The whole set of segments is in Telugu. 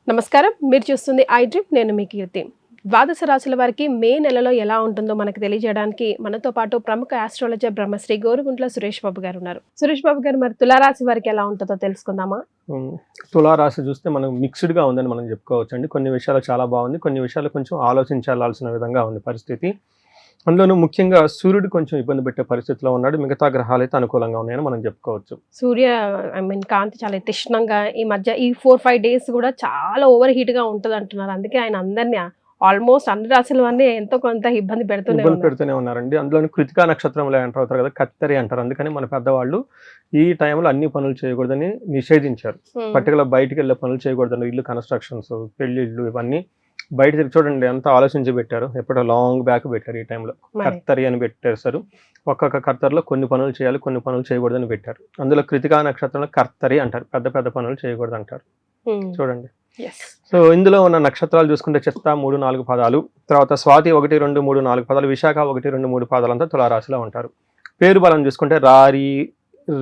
నమస్కారం, మీరు చూస్తుంది ఐ డ్రీమ్. నేను మీ కీర్తి. ద్వాదశ రాశుల వారికి మే నెలలో ఎలా ఉంటుందో మనకు తెలియజేయడానికి మనతో పాటు ప్రముఖ ఆస్ట్రాలజర్ బ్రహ్మశ్రీ గోరుగుంట్ల సురేష్ బాబు గారు ఉన్నారు. సురేష్ బాబు గారు, మరి తులారాశి వారికి ఎలా ఉంటుందో తెలుసుకుందామా? తులారాశి చూస్తే మనం మిక్స్డ్గా ఉందని మనం చెప్పుకోవచ్చు అండి. కొన్ని విషయాలు చాలా బాగుంది, కొన్ని విషయాలు కొంచెం ఆలోచించాల్సిన విధంగా ఉంది పరిస్థితి. అందులోనూ ముఖ్యంగా సూర్యుడు కొంచెం ఇబ్బంది పెట్టే పరిస్థితిలో ఉన్నాడు. మిగతా గ్రహాలు అయితే అనుకూలంగా ఉన్నాయని మనం చెప్పుకోవచ్చు. సూర్య కాంతి చాలా తీక్ష్ణంగా ఈ మధ్య ఈ 4-5 డేస్ కూడా చాలా ఓవర్ హీట్ గా ఉంటుంది అంటున్నారు. అందుకే ఆయన అందరినీ ఆల్మోస్ట్ అన్ని రాశుల వారిని ఎంతో కొంత ఇబ్బంది పెడుతూనే ఉన్నారండి. అందులోని కృతికా నక్షత్రంలో ఎంటర్ అవుతారు కదా, కత్తెరి అంటారు. అందుకని మన పెద్దవాళ్ళు ఈ టైంలో అన్ని పనులు చేయకూడదని నిషేధించారు. పర్టికులర్ బయటికి వెళ్ళే పనులు చేయకూడదని, ఇల్లు కన్స్ట్రక్షన్స్, పెళ్లిళ్ళు, ఇవన్నీ బయట తిరిగి చూడండి ఎంత ఆలోచించి పెట్టారు. ఎప్పుడో లాంగ్ బ్యాక్ పెట్టారు. ఈ టైంలో కర్తరి అని పెట్టేశారు. ఒక్కొక్క కర్తరిలో కొన్ని పనులు చేయాలి, కొన్ని పనులు చేయకూడదని పెట్టారు. అందులో కృతికా నక్షత్రంలో కర్తరి అంటారు, పెద్ద పెద్ద పనులు చేయకూడదు అంటారు. చూడండి. సో ఇందులో ఉన్న నక్షత్రాలు చూసుకుంటే చిత్త 3-4 పాదాలు, తర్వాత స్వాతి 1-2-3-4 పాదాలు, విశాఖ 1-2-3 పాదాలు అంతా తులారాశిలో ఉంటారు. పేరు బలం చూసుకుంటే రారి,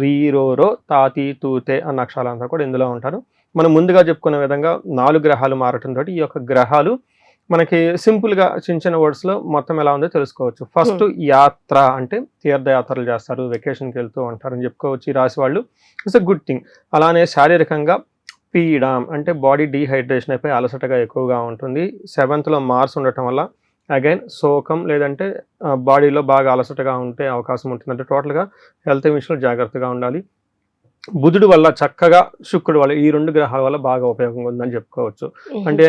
రీరోరో, తాతి, తూతే అన్న అక్షరాలంతా కూడా ఇందులో ఉంటారు. మనం ముందుగా చెప్పుకునే విధంగా 4 గ్రహాలు మారటంతో ఈ యొక్క గ్రహాలు మనకి సింపుల్గా చిన్న వర్డ్స్లో మొత్తం ఎలా ఉందో తెలుసుకోవచ్చు. ఫస్ట్ యాత్ర అంటే తీర్థయాత్రలు చేస్తారు, వెకేషన్కి వెళ్తూ ఉంటారని చెప్పుకోవచ్చు ఈ రాశి వాళ్ళు. It's a good thing. అలానే శారీరకంగా పీడం అంటే బాడీ డీహైడ్రేషన్ అయిపోయి అలసటగా ఎక్కువగా ఉంటుంది. 7th మార్స్ ఉండటం వల్ల అగైన్ శోకం లేదంటే బాడీలో బాగా అలసటగా ఉంటే అవకాశం ఉంటుంది. అంటే టోటల్గా హెల్త్ విషయంలో జాగ్రత్తగా ఉండాలి. బుధుడు వల్ల చక్కగా, శుక్రుడు వల్ల, ఈ 2 గ్రహాల వల్ల బాగా ఉపయోగం ఉందని చెప్పుకోవచ్చు. అంటే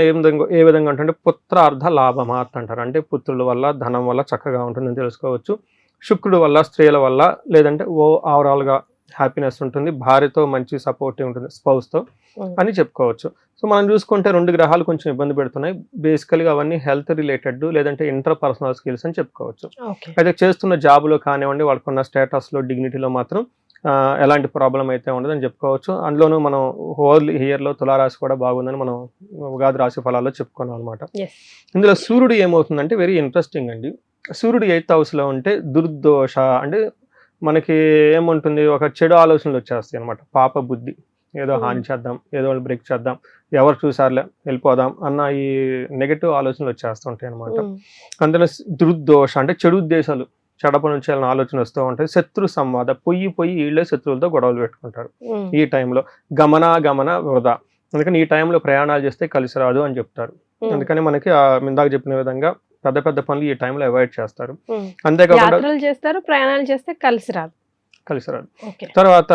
ఏ విధంగా అంటే పుత్రార్థ లాభమాత్ అంటారు. అంటే పుత్రుల వల్ల, ధనం వల్ల చక్కగా ఉంటుందని తెలుసుకోవచ్చు. శుక్రుడు వల్ల స్త్రీల వల్ల లేదంటే ఓవరాల్గా హ్యాపీనెస్ ఉంటుంది, భార్యతో మంచి సపోర్టివ్ ఉంటుంది, స్పౌస్తో అని చెప్పుకోవచ్చు. సో మనం చూసుకుంటే 2 గ్రహాలు కొంచెం ఇబ్బంది పెడుతున్నాయి. బేసికల్గా అవన్నీ హెల్త్ రిలేటెడ్ లేదంటే ఇంటర్ పర్సనల్ స్కిల్స్ అని చెప్పుకోవచ్చు. అయితే చేస్తున్న జాబ్లో కానివ్వండి, వాళ్ళకున్న స్టేటస్లో, డిగ్నిటీలో మాత్రం ఎలాంటి ప్రాబ్లం అయితే ఉండదని చెప్పుకోవచ్చు. అందులోనూ మనం హోల్ ఇయర్లో తులారాశి కూడా బాగుందని మనం ఉగాది రాశి ఫలాల్లో చెప్పుకున్నాం అనమాట. ఇందులో సూర్యుడు ఏమవుతుందంటే వెరీ ఇంట్రెస్టింగ్ అండి. సూర్యుడు 8th హౌస్లో ఉంటే దుర్దోష అంటే మనకి ఏముంటుంది, ఒక చెడు ఆలోచనలు వచ్చేస్తాయి అనమాట. పాప బుద్ధి, ఏదో హాని చేద్దాం, ఏదో బ్రేక్ చేద్దాం, ఎవరు చూసారులే వెళ్ళిపోదాం అన్న ఈ నెగటివ్ ఆలోచనలు వచ్చేస్తుంటాయి అనమాట. అందులో దుర్దోష అంటే చెడు ఉద్దేశాలు, చెడప నుంచి వెళ్ళిన ఆలోచన వస్తూ ఉంటాయి. శత్రు సంవాద, పొయ్యి వీళ్ళే శత్రువులతో గొడవలు పెట్టుకుంటారు ఈ టైంలో. గమన వృధా, అందుకని ఈ టైంలో ప్రయాణాలు చేస్తే కలిసి రాదు అని చెప్తారు. అందుకని మనకి ఇందాక చెప్పిన విధంగా పెద్ద పెద్ద పనులు ఈ టైంలో అవాయిడ్ చేస్తారు. అంతేకాకుండా చేస్తారు, ప్రయాణాలు చేస్తే కలిసి రాదు. తర్వాత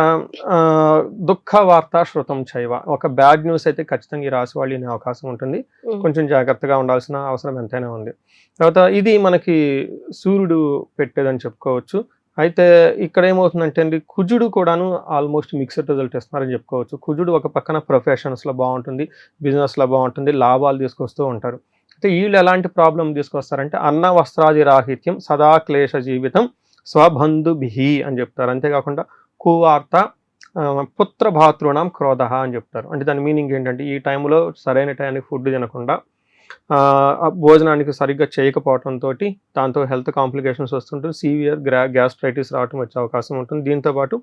దుఃఖ వార్త శృతం చైవ, ఒక బ్యాడ్ న్యూస్ అయితే ఖచ్చితంగా ఈ రాశి వాళ్ళు వినే అవకాశం ఉంటుంది. కొంచెం జాగ్రత్తగా ఉండాల్సిన అవసరం ఎంతైనా ఉంది. తర్వాత ఇది మనకి సూర్యుడు పెట్టేదని చెప్పుకోవచ్చు. అయితే ఇక్కడ ఏమవుతుందంటే అండి, కుజుడు కూడాను ఆల్మోస్ట్ మిక్స్డ్ రిజల్ట్ ఇస్తున్నారని చెప్పుకోవచ్చు. కుజుడు ఒక పక్కన ప్రొఫెషన్స్లో బాగుంటుంది, బిజినెస్లో బాగుంటుంది, లాభాలు తీసుకొస్తూ ఉంటారు. అయితే వీళ్ళు ఎలాంటి ప్రాబ్లం తీసుకొస్తారంటే అన్న వస్త్రాది రాహిత్యం, సదా క్లేశ జీవితం, స్వబంధుభి అని చెప్తారు. అంతేకాకుండా కువార్త, పుత్రభాతృణం క్రోధ అని చెప్తారు. అంటే దాని మీనింగ్ ఏంటంటే ఈ టైంలో సరైన టైంకి ఫుడ్ తినకుండా, భోజనానికి సరిగ్గా చేయకపోవడంతో దాంతో హెల్త్ కాంప్లికేషన్స్ వస్తుంటుంది. సివియర్ గ్యాస్ట్రైటిస్ రావటం వచ్చే అవకాశం ఉంటుంది. దీంతోపాటు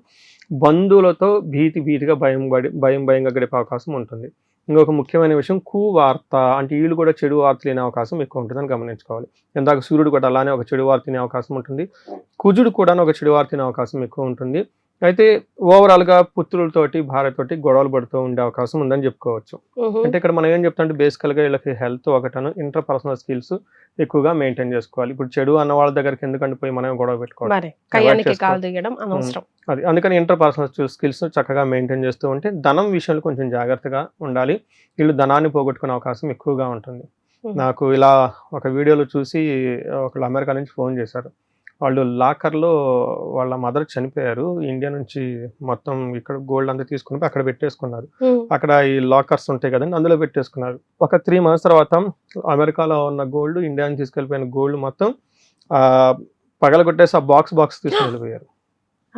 బంధువులతో భీతిగా భయంగా గడిపే అవకాశం ఉంటుంది. ఇంకొక ముఖ్యమైన విషయం కువార్త అంటే వీళ్ళు కూడా చెడు వార్త లేని అవకాశం ఎక్కువ ఉంటుందని గమనించుకోవాలి. ఇందాక సూర్యుడు కూడా అలానే ఒక చెడు వార్త తినే అవకాశం ఉంటుంది. కుజుడు కూడా ఒక చెడు వార్త తినే అవకాశం ఎక్కువ ఉంటుంది. అయితే ఓవరాల్గా పుత్రులతోటి, భార్యతోటి గొడవలు పడుతూ ఉండే అవకాశం ఉందని చెప్పుకోవచ్చు. అంటే ఇక్కడ మనం ఏం చెప్తామంటే బేసికల్గా వీళ్ళకి హెల్త్ ఒకటను, ఇంటర్ పర్సనల్ స్కిల్స్ ఎక్కువగా మెయింటైన్ చేసుకోవాలి. ఇప్పుడు చెడు అన్న వాళ్ళ దగ్గరికి ఎందుకంటే పోయి మనం గొడవ పెట్టుకోవాలి, అది అందుకని ఇంటర్ పర్సనల్ స్కిల్స్ చక్కగా మెయింటైన్ చేస్తూ ఉంటే ధనం విషయంలో కొంచెం జాగ్రత్తగా ఉండాలి. వీళ్ళు ధనాన్ని పోగొట్టుకునే అవకాశం ఎక్కువగా ఉంటుంది. నాకు ఇలా ఒక వీడియోలో చూసి ఒకళ్ళు అమెరికా నుంచి ఫోన్ చేశారు. వాళ్ళు లాకర్లో వాళ్ళ మదర్ చనిపోయారు, ఇండియా నుంచి మొత్తం ఇక్కడ గోల్డ్ అంతా తీసుకుని అక్కడ పెట్టేసుకున్నారు. అక్కడ ఈ లాకర్స్ ఉంటాయి కదండి, అందులో పెట్టేసుకున్నారు. ఒక 3 months తర్వాత అమెరికాలో ఉన్న గోల్డ్, ఇండియాని తీసుకెళ్ళిపోయిన గోల్డ్ మొత్తం పగలగొట్టేసి ఆ బాక్స్ తీసుకుని వెళ్ళిపోయారు.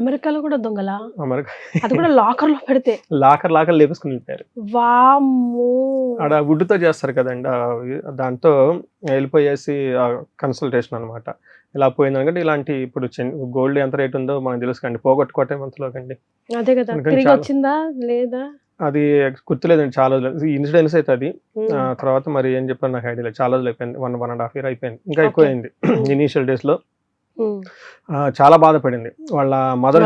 అమెరికాలో కూడా దొంగలా? అమెరికా అది కూడా లాకర్ లో పెడితే? లాకర్ లేపేసుకుని వెళ్ళిపోయారు. వామ్మో. ఆడ వుడ్తో చేస్తారు కదండి, దాంతో వెళ్ళిపోయేసి కన్సల్టేషన్ అనమాట. ఇలా పోయిందనుకంటే ఇలాంటి ఇప్పుడు గోల్డ్ ఎంత రేట్ ఉందో మనకు తెలుసు కండి, పోగొట్టుకోవటం మంతలోకండి. అదే కదా, తిరిగి వచ్చిందా లేదా అది గుర్తులేదండి, చాలా రోజులు ఇన్సిడెంట్స్ అయితే అది. తర్వాత మరి ఏం చెప్పారు నాకు ఐడియా లేదు, చాలా రోజులు అయిపోయింది, 1.5 year అయిపోయింది, ఇంకా ఎక్కువ అయింది. ఇనీషియల్ డేస్ లో చాలా బాధపడింది. వాళ్ళ మదర్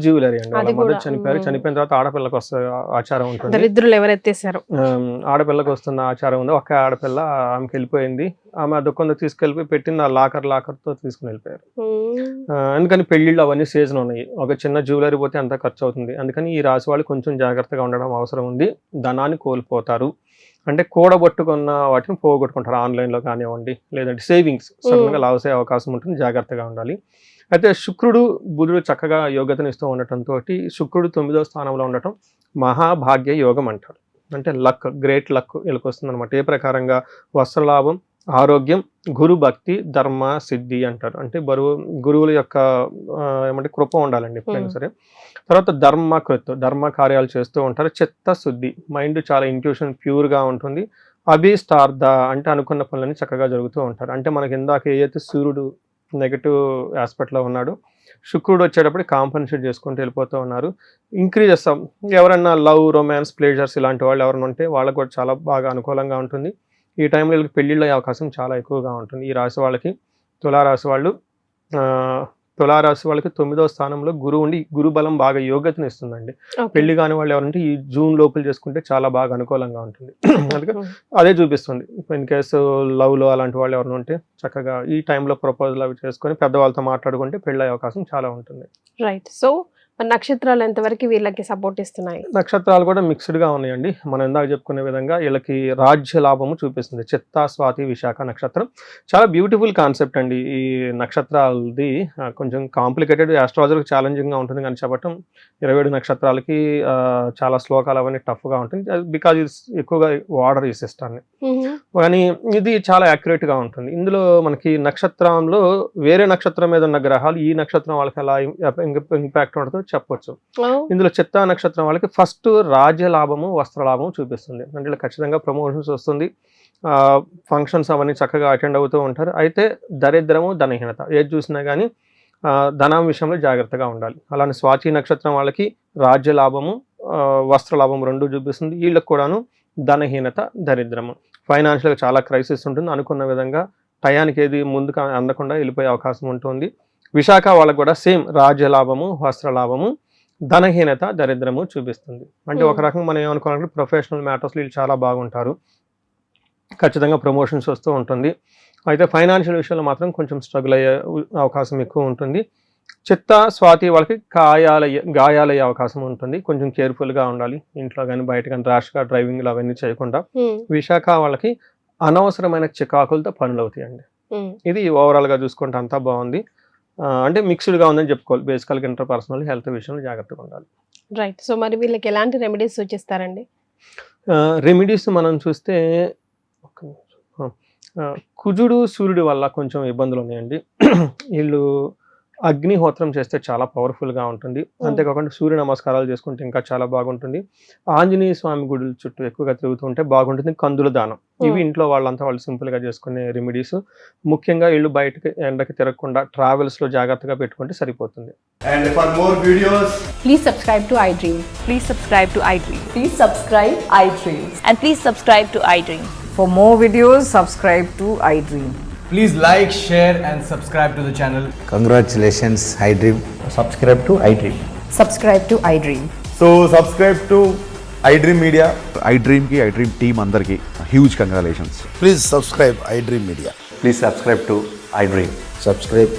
జ్యువెలరీ అండి, వాళ్ళ మదర్ చనిపోయిన తర్వాత ఆడపిల్లకు వస్తే ఆచారం ఉంటుంది, దరిద్రులు ఎవరెత్తేసారు, ఆడపిల్లకు వస్తున్న ఆచారం ఉంది. ఒక్క ఆడపిల్ల ఆమెకి వెళ్ళిపోయింది, ఆమె దుఃఖంలో తీసుకెళ్ళిపోయి పెట్టింది, ఆ లాకర్ తో తీసుకుని వెళ్ళిపోయారు. అందుకని పెళ్లిళ్ళు అవన్నీ సీజన్ ఉన్నాయి, ఒక చిన్న జ్యువెలరీ పోతే అంత ఖర్చు అవుతుంది. అందుకని ఈ రాశి వాళ్ళు కొంచెం జాగ్రత్తగా ఉండడం అవసరం ఉంది. ధనాన్ని కోల్పోతారు, అంటే కూడబట్టుకున్న వాటిని పోగొట్టుకుంటారు, ఆన్లైన్లో కానివ్వండి, లేదంటే సేవింగ్స్ సడన్గా లాస్ అయ్యే అవకాశం ఉంటుంది, జాగ్రత్తగా ఉండాలి. అయితే శుక్రుడు బుధుడు చక్కగా యోగ్యతను ఇస్తూ ఉండటంతో శుక్రుడు 9వ స్థానంలో ఉండటం మహాభాగ్య యోగం అంటారు. అంటే లక్, గ్రేట్ లక్ వీళ్ళకి వస్తుంది అనమాట. ఏ ప్రకారంగా వస్త్రలాభం, ఆరోగ్యం, గురు భక్తి, ధర్మ సిద్ధి అంటారు. అంటే గురువుల యొక్క ఏమంటే కృప ఉండాలండి ఎప్పుడైనా సరే. తర్వాత ధర్మ కార్యాలు చేస్తూ ఉంటారు. చిత్తశుద్ధి, మైండ్ చాలా ఇంట్యూషన్ ప్యూర్గా ఉంటుంది. అభిష్టార్థ అంటే అనుకున్న పనులన్నీ చక్కగా జరుగుతూ ఉంటారు. అంటే మనకి ఇందాక ఏదైతే సూర్యుడు నెగటివ్ ఆస్పెక్ట్లో ఉన్నాడు, శుక్రుడు వచ్చేటప్పుడు కాంపన్సేట్ చేసుకుంటూ వెళ్ళిపోతూ ఉన్నారు. ఇంక్రీజెస్ ఎవరైనా లవ్, రొమాన్స్, ప్లేజర్స్ ఇలాంటి వాళ్ళు ఎవరైనా ఉంటే వాళ్ళకు కూడా చాలా బాగా అనుకూలంగా ఉంటుంది. ఈ టైంలో వీళ్ళకి పెళ్ళిళ్ళ అయ్యే అవకాశం చాలా ఎక్కువగా ఉంటుంది. ఈ రాశి వాళ్ళకి, తులారాశి వాళ్ళకి 9వ స్థానంలో గురువు ఉండి, గురు బలం బాగా యోగ్యతను ఇస్తుందండి. పెళ్లి కాని వాళ్ళు ఎవరంటే ఈ జూన్ లోపల చేసుకుంటే చాలా బాగా అనుకూలంగా ఉంటుంది. అందుకే అదే చూపిస్తుంది. ఇన్ కేసు లవ్లో అలాంటి వాళ్ళు ఎవరైనా ఉంటే చక్కగా ఈ టైంలో ప్రపోజల్ అవి చేసుకొని పెద్దవాళ్ళతో మాట్లాడుకుంటే పెళ్ళి అయ్యే అవకాశం చాలా ఉంటుంది. రైట్. సో నక్షత్రాలు ఎంతవరకు వీళ్ళకి సపోర్ట్ ఇస్తున్నాయి? నక్షత్రాలు కూడా మిక్స్డ్గా ఉన్నాయండి. మనం ఇందాక చెప్పుకునే విధంగా వీళ్ళకి రాజ్య లాభము చూపిస్తుంది. చిత్తా, స్వాతి, విశాఖ నక్షత్రం చాలా బ్యూటిఫుల్ కాన్సెప్ట్ అండి. ఈ నక్షత్రాలది కొంచెం కాంప్లికేటెడ్, ఆస్ట్రాలజర్కి ఛాలెంజింగ్గా ఉంటుంది కానీ చెప్పటం 27 నక్షత్రాలకి చాలా శ్లోకాలు అవన్నీ టఫ్గా ఉంటుంది, బికాజ్ ఇది ఎక్కువగా వాడర్ ఈ సిస్టాన్ని. కానీ ఇది చాలా యాక్యురేట్గా ఉంటుంది. ఇందులో మనకి నక్షత్రంలో వేరే నక్షత్రం మీద ఉన్న గ్రహాలు ఈ నక్షత్రం వాళ్ళకి ఎలా ఇంపాక్ట్ ఉంటుందో చెప్పొచ్చు. ఇందులో చిత్తా నక్షత్రం వాళ్ళకి ఫస్ట్ రాజ్య లాభము, వస్త్ర లాభము చూపిస్తుంది. అంటే ఖచ్చితంగా ప్రమోషన్స్ వస్తుంది, ఫంక్షన్స్ అవన్నీ చక్కగా అటెండ్ అవుతూ ఉంటారు. అయితే దరిద్రము, ధనహీనత ఏది చూసినా కానీ ధనం విషయంలో జాగ్రత్తగా ఉండాలి. అలానే స్వాతి నక్షత్రం వాళ్ళకి రాజ్య లాభము, వస్త్ర లాభం రెండు చూపిస్తుంది. వీళ్ళకి కూడాను ధనహీనత, దరిద్రము, ఫైనాన్షియల్గా చాలా క్రైసిస్ ఉంటుంది. అనుకున్న విధంగా టయానికి ఏది ముందుకు అందకుండా వెళ్ళిపోయే అవకాశం ఉంటుంది. విశాఖ వాళ్ళకు కూడా సేమ్ రాజ్య లాభము, వస్త్ర లాభము, ధనహీనత, దరిద్రము చూపిస్తుంది. అంటే ఒక రకంగా మనం ఏమనుకోవాలంటే ప్రొఫెషనల్ మ్యాటర్స్లో వీళ్ళు చాలా బాగుంటారు, ఖచ్చితంగా ప్రమోషన్స్ వస్తూ ఉంటుంది. అయితే ఫైనాన్షియల్ విషయంలో మాత్రం కొంచెం స్ట్రగుల్ అయ్యే అవకాశం ఎక్కువ ఉంటుంది. చిత్త, స్వాతి వాళ్ళకి గాయాలయ్యే అవకాశం ఉంటుంది, కొంచెం కేర్ఫుల్గా ఉండాలి, ఇంట్లో కానీ బయట కానీ ర్యాష్గా డ్రైవింగ్లు అవన్నీ చేయకుండా. విశాఖ వాళ్ళకి అనవసరమైన చికాకులతో పనులు అవుతాయండి. ఇది ఓవరాల్గా చూసుకుంటే అంతా బాగుంది, అంటే మిక్స్డ్గా ఉందని చెప్పుకోవాలి. బేసికల్గా ఇంటర్పర్సనల్ హెల్త్ విషయంలో జాగ్రత్తగా ఉండాలి. రైట్. సో మరి వీళ్ళకి ఎలాంటి రెమెడీస్ సూచిస్తారండి? రెమెడీస్ మనం చూస్తే కుజుడు, సూర్యుడు వల్ల కొంచెం ఇబ్బందులు ఉన్నాయండి. వీళ్ళు అగ్నిహోత్రం చేస్తే చాలా పవర్ఫుల్గా ఉంటుంది. అంతేకాకుండా సూర్య నమస్కారాలు చేసుకుంటే ఇంకా చాలా బాగుంటుంది. ఆంజనేయ స్వామి గుడుల చుట్టూ ఎక్కువగా తిరుగుతూ ఉంటే బాగుంటుంది. కందుల దానం, ఇవి ఇంట్లో వాళ్ళంతా వాళ్ళు సింపుల్గా చేసుకునే రెమెడీస్. ముఖ్యంగా వీళ్ళు బయటకి ఎండకి తిరగకుండా ట్రావెల్స్లో జాగ్రత్తగా పెట్టుకుంటే సరిపోతుంది. And for more videos, please subscribe to iDream. Please subscribe to iDream. Please subscribe iDream. And please subscribe to iDream. For more videos, subscribe to iDream. please like, share and subscribe to the channel. Congratulations, iDream. Subscribe to iDream. Subscribe to iDream. So subscribe to iDream Media. iDream ki iDream team andarki huge congratulations. Please subscribe iDream Media. Please subscribe to iDream. Subscribe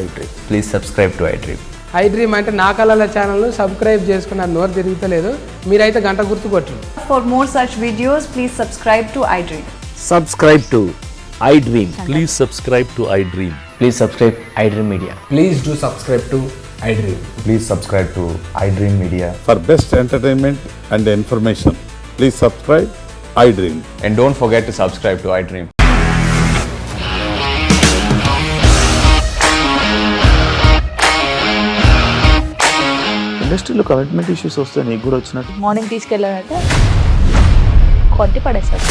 iDream. Please subscribe to iDream. iDream అంటే నా కళల ఛానల్ను సబ్స్క్రైబ్ చేసుకున్న నోరు తిరుగుతలేదు, మీరైతే గంట గుర్తు కొట్టండి. For more such videos, please subscribe to iDream. Subscribe to iDream. Please subscribe to iDream. Please subscribe iDream Media. Please do subscribe to iDream. Please subscribe to iDream Media. For best entertainment and information, please subscribe iDream. And don't forget to subscribe to iDream. ఇండస్ట్రీలో కమిట్మెంట్ ఇష్యూస్ వస్తే నీకు కూడా వచ్చినట్టు మార్నింగ్ తీసుకెళ్ళాలంటే కొట్టి పడేస్తారు.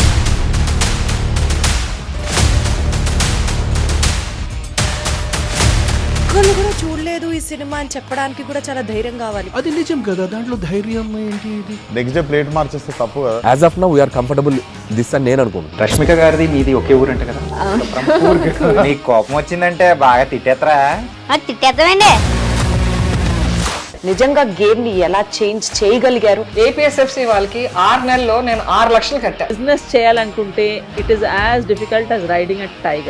ఒక్కళ్ళు కూడా చూడలేదు ఈ సినిమా అని చెప్పడానికి కూడా చాలా ధైర్యం కావాలి. అది నిజం కదా, దాంట్లో ధైర్యం ఏంటి? ఇది నెక్స్ట్ డే ప్లేట్ మార్చేస్తే తప్పు కదా. As of now we are comfortable this అని నేను అనుకుంటున్నాను. రష్మిక గారిది మీది ఒకే ఊరు అంట కదా. నీకు కోపం వచ్చిందంటే బాగా తిట్టేత్తరా? తిట్టేద్దామండి. నిజంగా గేమ్ ని ఎలా చేంజ్ చేయగలిగారు? ఏపీఎస్ఎఫ్సి వాళ్ళకి 6 నెలల్లో నేను 6 లక్షలు కట్టా. బిజినెస్ చేయాలనుకుంటే it is as difficult as riding a tiger.